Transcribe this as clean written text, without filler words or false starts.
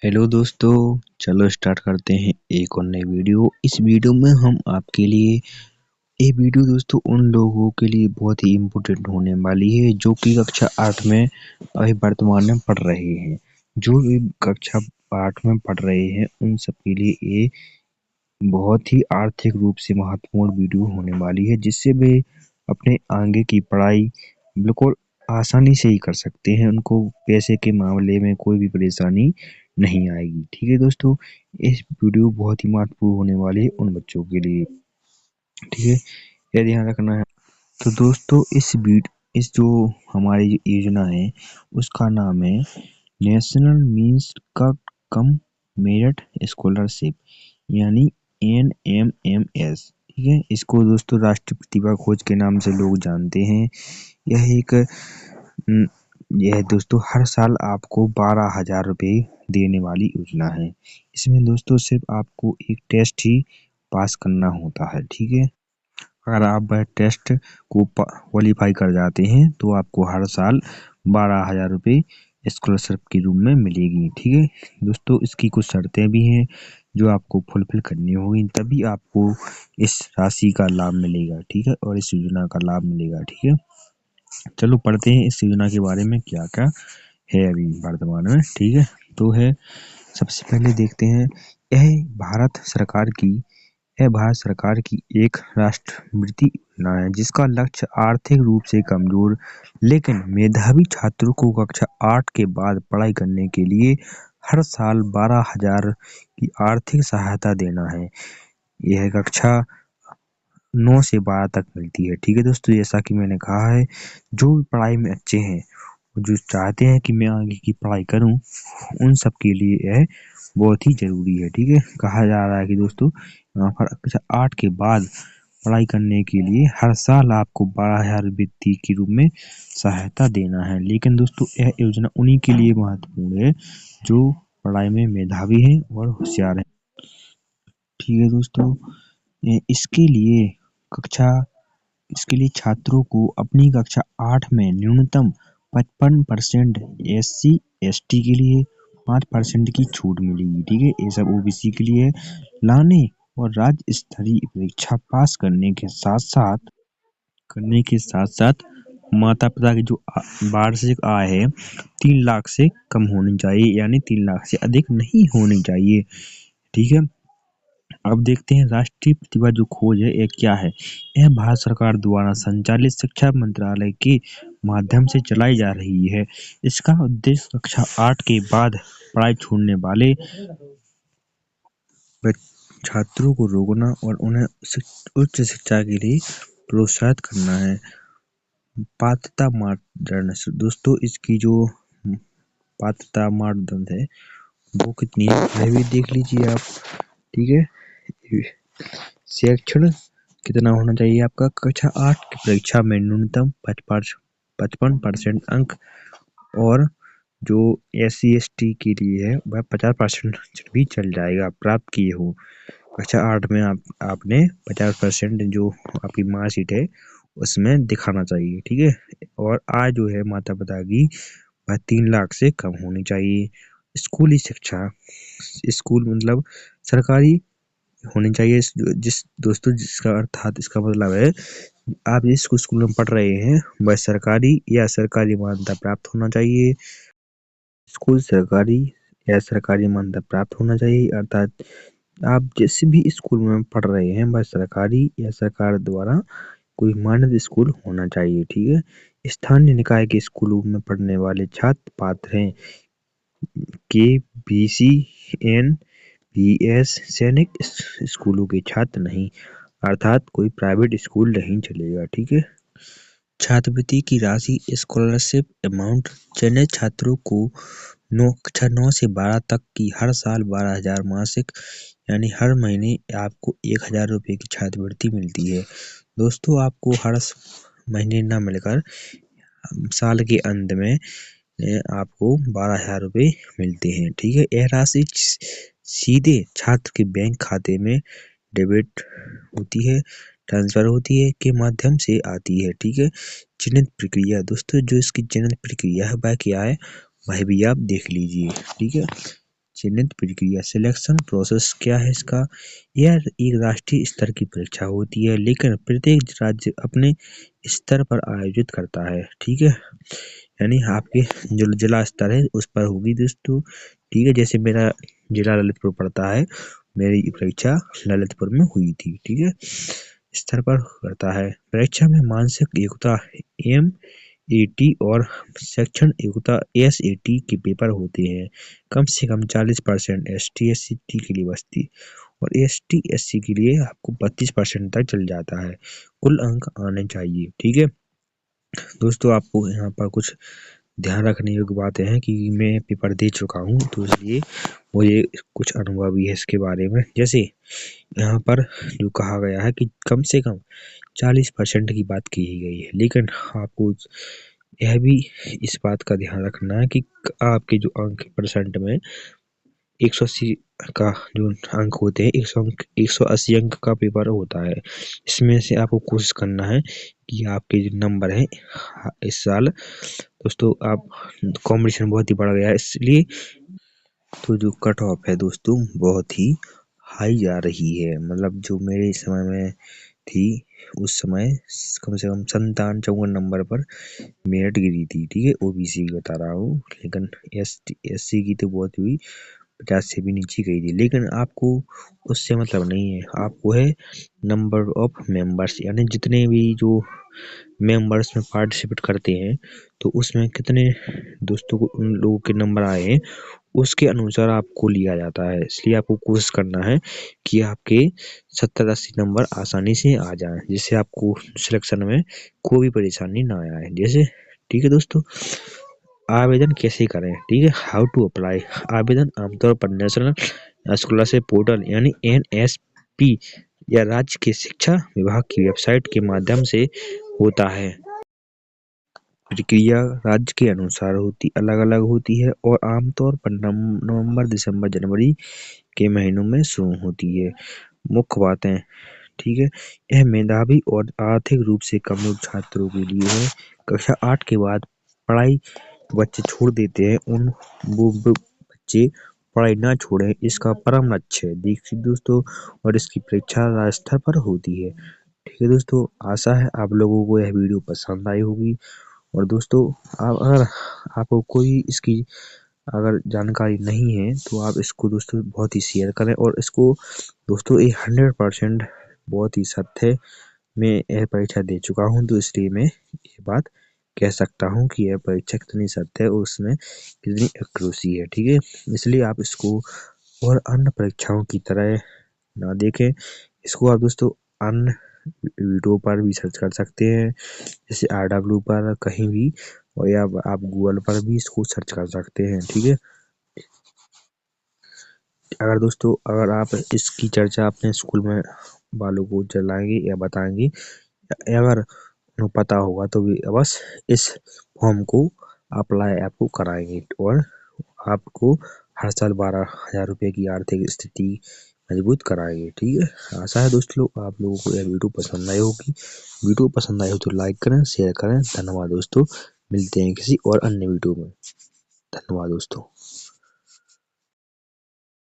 Hello दोस्तों, चलो start करते हैं एक और नई वीडियो। इस वीडियो में हम आपके लिए ये वीडियो दोस्तों उन लोगों के लिए बहुत ही इम्पोर्टेंट होने वाली है जो कि कक्षा 8 में अभी वर्तमान में पढ़ रहे हैं। जो भी कक्षा 8 में पढ़ रहे हैं उन सब के लिए ये बहुत ही आर्थिक रूप से महत्वपूर्ण वीडियो होने वाली है, जिससे वे अपने आगे की पढ़ाई बिल्कुल आसानी से ही कर सकते हैं। उनको पैसे के मामले में कोई भी परेशानी नहीं आएगी। ठीक है दोस्तों, इस वीडियो बहुत ही महत्वपूर्ण होने वाली है उन बच्चों के लिए। ठीक है, यह ध्यान रखना है। तो दोस्तों इस जो हमारी जो योजना है उसका नाम है national means cum merit scholarship, यानी NMMS। ठीक है, इसको दोस्तों राष्ट्रीय प्रतिभा खोज के नाम से लोग जानते हैं। यह एक न, यह दोस्तों हर साल आपको 12,000 रुपये देने वाली योजना है। इसमें दोस्तों सिर्फ आपको एक टेस्ट ही पास करना होता है। ठीक है, अगर आप वह टेस्ट को क्वालिफाई कर जाते हैं तो आपको हर साल 12,000 रुपये स्कॉलरशिप के रूप में मिलेगी। ठीक है दोस्तों, इसकी कुछ शर्तें भी हैं जो आपको फुलफिल करनी होगी, तभी आपको इस राशि का लाभ मिलेगा। ठीक है, और इस योजना का लाभ मिलेगा। ठीक है, चलो पढ़ते हैं इस योजना के बारे में क्या क्या है अभी वर्तमान में। ठीक है, तो है सबसे पहले देखते हैं यह भारत सरकार की एक राष्ट्रवृत्ति योजना है जिसका लक्ष्य आर्थिक रूप से कमजोर लेकिन मेधावी छात्रों को कक्षा 8 के बाद पढ़ाई करने के लिए हर साल 12,000 की आर्थिक सहायता देना है। यह कक्षा 9 से 12 तक मिलती है। ठीक है दोस्तों, जैसा कि मैंने कहा है, जो भी पढ़ाई में अच्छे हैं, जो चाहते हैं कि मैं आगे की पढ़ाई करूं, उन सब के लिए यह बहुत ही जरूरी है। ठीक है, कहा जा रहा है कि दोस्तों यहाँ पर कक्षा 8 के बाद पढ़ाई करने के लिए हर साल आपको 12,000 वित्तीय के रूप में सहायता देना है। लेकिन दोस्तों यह योजना उन्हीं के लिए महत्वपूर्ण है जो पढ़ाई में मेधावी हैं और होशियार हैं। ठीक है दोस्तों, ए, इसके लिए कक्षा इसके लिए छात्रों को अपनी कक्षा 8 में न्यूनतम 55% SC/ST के लिए 5% की छूट मिलेगी। ठीक है, ये सब OBC के लिए लाने और राज्य स्तरीय परीक्षा पास करने के साथ साथ माता पिता की जो वार्षिक आय है 3 लाख से कम होनी चाहिए, यानी 3 लाख से अधिक नहीं होनी चाहिए। ठीक है, अब देखते हैं राष्ट्रीय प्रतिभा जो खोज है यह क्या है। यह भारत सरकार द्वारा संचालित शिक्षा मंत्रालय के माध्यम से चलाई जा रही है। इसका उद्देश्य कक्षा 8 के बाद पढ़ाई छोड़ने वाले छात्रों को रोकना और उन्हें उच्च शिक्षा के लिए प्रोत्साहित करना है। पात्रता मानदंड दोस्तों, इसकी जो पात्रता मानदंड है वो कितनी है वह भी देख लीजिए आप। ठीक है, शैक्षणिक कितना होना चाहिए आपका कक्षा 8 की परीक्षा में न्यूनतम 55% अंक, और जो SC/ST के लिए है वह 50% भी चल जाएगा प्राप्त किए हो। कक्षा 8 में आपने 50% जो आपकी मार्कशीट है उसमें दिखाना चाहिए। ठीक है, और आय जो है माता पिता की वह 3 लाख से कम होनी चाहिए। स्कूली शिक्षा, स्कूल मतलब सरकारी होनी चाहिए। जिसका अर्थात इसका मतलब है आप जिस स्कूल में पढ़ रहे हैं वह सरकारी या सरकारी मान्यता प्राप्त होना चाहिए। स्कूल सरकारी या सरकारी मान्यता प्राप्त होना चाहिए, अर्थात आप जिस भी स्कूल में पढ़ रहे हैं वह सरकारी या सरकार द्वारा कोई मान्यता स्कूल होना चाहिए। ठीक है, स्थानीय निकाय के स्कूलों में पढ़ने वाले छात्र पात्र हैं KBC NBS सैनिक स्कूलों के छात्र नहीं, अर्थात कोई प्राइवेट स्कूल नहीं चलेगा। ठीक है, छात्रवृत्ति की राशि स्कॉलरशिप अमाउंट चयनित छात्रों को कक्षा 9 से 12 तक की हर साल 12,000 मासिक, यानी हर महीने आपको 1,000 रुपये की छात्रवृत्ति मिलती है। दोस्तों आपको हर महीने न मिलकर साल के अंत में आपको 12,000 रुपये मिलते हैं। ठीक है, यह राशि सीधे छात्र के बैंक खाते में डेबिट होती है, ट्रांसफर होती है के माध्यम से आती है। ठीक है, चयनित प्रक्रिया दोस्तों, जो इसकी चयनित प्रक्रिया है वह क्या है वह भी आप देख लीजिए। ठीक है, चयनित प्रक्रिया सिलेक्शन प्रोसेस क्या है इसका? यह एक राष्ट्रीय स्तर की परीक्षा होती है, लेकिन प्रत्येक राज्य अपने स्तर पर आयोजित करता है। ठीक है, यानी आपके जो जिला स्तर है उस पर होगी दोस्तों। ठीक है, जैसे मेरा जिला ललितपुर पड़ता है, मेरी परीक्षा ललितपुर में हुई थी। ठीक है, स्तर पर करता है। परीक्षा में मानसिक योग्यता MAT और शैक्षणिक योग्यता SAT के पेपर होते हैं। कम से कम 40% ST/SC के लिए बचती और ST/SC के लिए आपको 32% तक चल जाता है। कुल अंक आने चाहिए। ठीक है दोस्तों, आपको यहाँ पर कुछ ध्यान रखने योग्य बातें हैं कि मैं पेपर दे चुका हूँ, तो इसलिए मुझे कुछ अनुभव भी है इसके बारे में। जैसे यहाँ पर जो कहा गया है कि कम से कम 40% की बात की गई है, लेकिन आपको यह भी इस बात का ध्यान रखना है कि आपके जो अंक परसेंट में 180 का जो अंक होते हैं, 180 अंक का पेपर होता है। इसमें से आपको कोशिश करना है कि आपके जो नंबर हैं इस साल दोस्तों, आप कंपटीशन बहुत ही बढ़ गया है, इसलिए तो जो कट ऑफ है दोस्तों बहुत ही हाई जा रही है। मतलब जो मेरे समय में थी, उस समय कम से कम 57-54 नंबर पर मेरिट गिरी थी। ठीक है, OBC की बता रहा हूँ, लेकिन SC की तो बहुत हुई, 50 से भी नीचे गई थी। लेकिन आपको उससे मतलब नहीं है, आपको है नंबर ऑफ मेंबर्स, यानी जितने भी जो मेंबर्स में पार्टिसिपेट करते हैं, तो उसमें कितने दोस्तों को उन लोगों के नंबर आए हैं उसके अनुसार आपको लिया जाता है। इसलिए आपको कोशिश करना है कि आपके 70-80 नंबर आसानी से आ जाएं, जिससे आपको सिलेक्शन में कोई भी परेशानी ना आए। जैसे ठीक है दोस्तों, आवेदन कैसे करें? ठीक है, हाउ टू अप्लाई। आवेदन आमतौर पर नेशनल स्कॉलरशिप पोर्टल यानी NSP या राज्य के शिक्षा विभाग की वेबसाइट के माध्यम से होता है। प्रक्रिया राज्य के अनुसार अलग अलग होती है और आमतौर पर नवंबर, दिसंबर, जनवरी के महीनों में शुरू होती है। मुख्य बातें, ठीक है, यह मेधावी और आर्थिक रूप से कमजोर छात्रों के लिए है। कक्षा 8 के बाद पढ़ाई बच्चे छोड़ देते हैं, वो बच्चे पढ़ाई ना छोड़ें, इसका परम लक्ष्य है। देखिए दोस्तों, और इसकी परीक्षा राज्य स्तर पर होती है। ठीक है दोस्तों, आशा है आप लोगों को यह वीडियो पसंद आई होगी। और दोस्तों, आप अगर आपको कोई इसकी अगर जानकारी नहीं है, तो आप इसको दोस्तों बहुत ही शेयर करें। और इसको दोस्तों ये 100% बहुत ही सत्य है। मैं यह परीक्षा दे चुका हूँ, तो इसलिए मैं ये बात कह सकता हूँ कि यह परीक्षा कितनी सत्य है और उसमें कितनी एक्यूरेसी है। ठीक है, इसलिए आप इसको और अन्य परीक्षाओं की तरह ना देखें। इसको आप दोस्तों अन्य वीडियो पर भी सर्च कर सकते हैं, जैसे RW पर कहीं भी, और या आप गूगल पर भी इसको सर्च कर सकते हैं। ठीक है, अगर दोस्तों अगर आप इसकी चर्चा अपने स्कूल में वालों को चलाएंगे या बताएंगे, अगर उन्हें पता होगा, तो भी अवश्य इस फॉर्म को अप्लाई आपको कराएंगे और आपको हर साल 12,000 रुपये की आर्थिक स्थिति मजबूत कराएंगे। ठीक है, आशा है दोस्तों आप लोगों को यह वीडियो पसंद आई होगी। वीडियो पसंद आई हो तो लाइक करें, शेयर करें। धन्यवाद दोस्तों, मिलते हैं किसी और अन्य वीडियो में। धन्यवाद दोस्तों।